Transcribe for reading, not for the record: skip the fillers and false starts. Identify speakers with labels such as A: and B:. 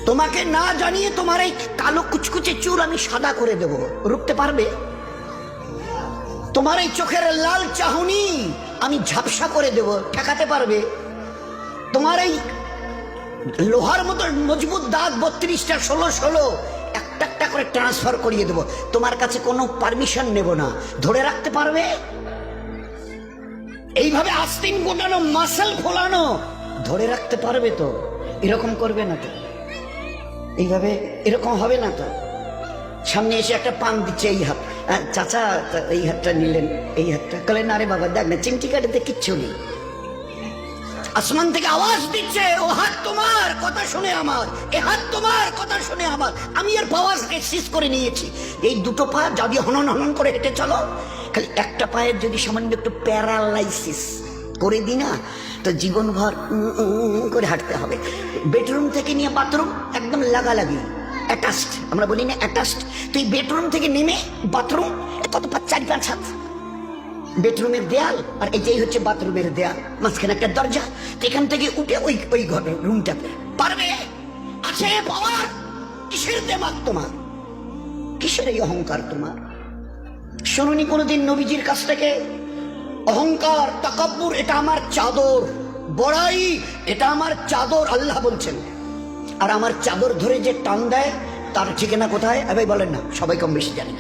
A: তোমাকে না জানিয়ে তোমার এই কালো কুচকুচে চুল আমি সাদা করে দেব, রুখতে পারবে? তোমার এই চোখের লাল চাহনি আমি ঝাপসা করে দেব, ঠেকাতে পারবে? তোমার এই লোহার মতো মজবুত দাঁত 32টা 16 একটা একটা করে ট্রান্সফার করিয়ে দেব, তোমার কাছে কোনো পারমিশন নেব না, ধরে রাখতে পারবে? এইভাবে আস্তিন গোটানো মাসল ফোলানো ধরে রাখতে পারবে তো? এরকম করবে না তো? এইভাবে এরকম হবে না তো? সামনে এসে একটা পান দিচ্ছে, এই হাত, চাচা এই হাতটা নিলেন, এই হাতটা কলেন, আরে বাবা দেখ না চিমটি কাটাতে কিচ্ছু নেই। আসমান থেকে আওয়াজ দিচ্ছে, ও হাত তোমার কথা শুনে আমার, এ হাত তোমার কথা শুনে আমার। আমি এর পাওয়ার সিজ করে নিয়েছি। এই দুটো পা যদি হনন হনন করে হেঁটে চলো, খালি একটা পায়ের যদি সামান্য একটু প্যারালাইসিস করে দিই না, তো জীবনভর করে হাঁটতে হবে। বেডরুম থেকে নিয়ে বাথরুম একদম লাগালাগি, অ্যাটাচড, আমরা বলি না অ্যাটাচড। তুই বেডরুম থেকে নেমে বাথরুম কত 4-5 হাত, বেডরুমের দেয়াল আর এটাই হচ্ছে বাথরুমের দেয়াল, মাঝখানে একটা দরজা। এখান থেকে উঠে ওই ওই ঘরের রুমটাতে পারবে? আছে পাওয়ার? কিসের দেমাগ তোমার? কিসের এই অহংকার তোমার? শুনুনি কোনোদিন নবীজির কাছ থেকে অহংকার, তাকাব্বুর এটা আমার চাদর, বড়াই এটা আমার চাদর, আল্লাহ বলছেন। আর আমার চাদর ধরে যে টান দেয় তার ঠিকানা কোথায়? এবার বলেন না, সবাই কম বেশি জানে।